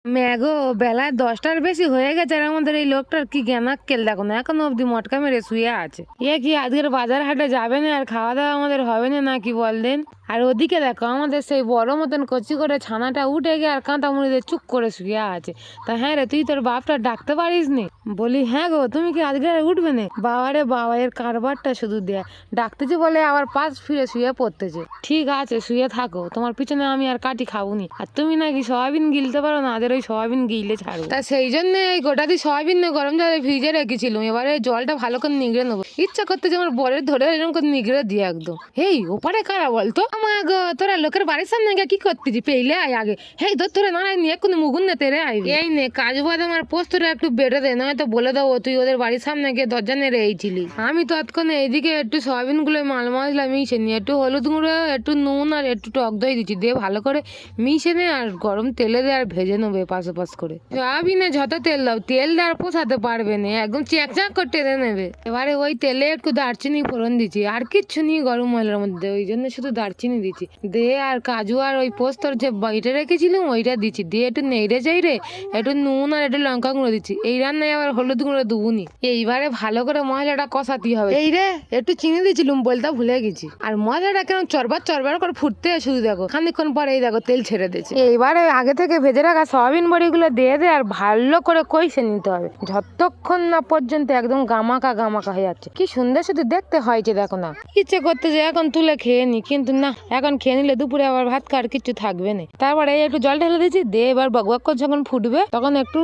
ম্যাগো বেলা 10টার বেশি হয়ে গেছে আর আমাদের এই লোকটার কি জ্ঞানাক্কেল দেখো না, এখনো অব্দি মটকা মেরে শুয়ে আছে। এ কি আজকের বাজার হাটে যাবে না আর খাওয়া দাওয়া আমাদের হবে না নাকি বললেন? আর ওদিকে দেখো আমাদের সেই বড় মতন কচি করে ছানাটা উঠে গিয়ে আর কাঁটা মুড়িতে চুপ করে শুয়ে আছে। তা হ্যাঁ রে, তুই তোর বাপটা ডাকতে পারিস নি? বলি হ্যাঁ গো, তুমি কি আজকে আর উঠবে না? বাবারে বাবা, এর কারবারটা শুধু দেয়, ডাকতেছে বলে আবার পাশ ফিরে শুয়ে পড়তেছে। ঠিক আছে শুয়ে থাকো, তোমার পিছনে আমি আর কাটি খাবুনি। আর তুমি নাকি সয়াবিন গিলতে পারো না, ওই সয়াবিন গিলে ছাড়ো। তা সেই জন্য এই গোটাদি সয়াবিন গরম জলে ভিজে রেখেছিলাম, এবারে জলটা ভালো করে নিগড়ে নেবো। ইচ্ছা করতে যে আমার বরের ধরে এরকম করে নিগড়ে দিয়ে একদম। হেই ওপারে কারা বলতো? আমার গো, তোরা লোকের বাড়ির সামনে গিয়ে কি করতেছি? পেইলে আয় আগে। হেই তোর ধরে না নিয়ে কোনো মুগুন নেতে রে আই। এই নে কাজু বাদাম আর পোস্তটা একটু বেটে দে, নয়তো বলে দেবো তুই ওদের বাড়ির সামনে গিয়ে দরজা নেড়ে এইছিলি। আমি তৎক্ষণে এইদিকে একটু সয়াবিন গুলো মাল মশলা মিশে নিয়ে একটু হলুদ গুঁড়ো, একটু নুন আর একটু টক দই দিচ্ছি, দিয়ে ভালো করে মিশে নে আর গরম তেলে দে আর ভেজে নেবে পাশাপাশ করে। সয়াবিনে যত তেল দাও, তেল দেওয়ার পোষাতে পারবে না, একদম চ্যাকচাক করে টেনে নেবে। এবারে ওই তেলে একটু দারচিনি ফোড়ন দিচ্ছি, আর কিচ্ছু নেই গরম মশলার মধ্যে, ওই জন্য শুধু দারচিনি দিচ্ছি। দিয়ে আর কাজু আর ওই পোস্তর যে বাইটা রেখেছিলাম ওইটা দিচ্ছি, দিয়ে একটু নেড়ে চাইরে একটু নুন আর একটু লঙ্কা গুঁড়ো দিচ্ছি। এই রান্নায় আবার হলুদ গুঁড়ো দুবুনি। এইবারে ভালো করে মশলাটা কষাতে হবে। এই রে একটু চিনি দিয়েছিলাম, বলতে ভুলে গেছি। আর মশলাটা কেমন চরবার চরবার করে ফুটতে শুধু দেখো, খানিকক্ষণ পরে এই দেখো তেল ছেড়ে দিয়েছে। এইবারে আগে থেকে ভেজে রাখা সয়াবিন বড়িগুলো দিয়ে দে আর ভালো করে কষে নিতে হবে, যতক্ষণ না পর্যন্ত একদম গামাকা গামাকা হয়ে যাচ্ছে। কি সুন্দর শুধু দেখতে হয়েছে দেখো না। ইচ্ছে করতে যে এখন তুলে খেয়ে নি, কিন্তু না, এখন খেয়ে নিলে দুপুরে আবার ভাত খাওয়ার কিছু থাকবে না। তারপরে একটু জল ঢেলে দিয়েছি, দিয়ে এবার বকবক করে যখন ফুটবে তখন একটু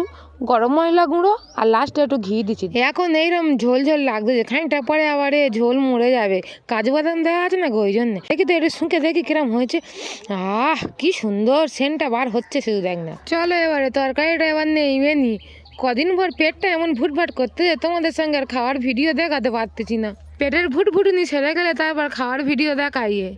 গরম মশলা গুঁড়ো আর লাস্টে একটু ঘি দিচ্ছি। এখন এইরকম ঝোল ঝোল লাগছে, খানিকটা পরে আবার ঝোল মরে যাবে। কাজু বাদাম দেওয়া আছে না গো, ওই জন্য। দেখি তো একটু শুঁকে দেখি কিরম হয়েছে। কি সুন্দর সেন্টটা বার হচ্ছে শুধু দেখ না। চলো এবারে তরকারিটা এবার নেইবে নি। কদিন ভর পেটটা এমন ভুটভাট করতে যে তোমাদের সঙ্গে আর খাওয়ার ভিডিও দেখাতে পারতেছি না। পেটের ভুটভুটুনি সেরে গেলে তারপর খাওয়ার ভিডিও দেখাইয়ে।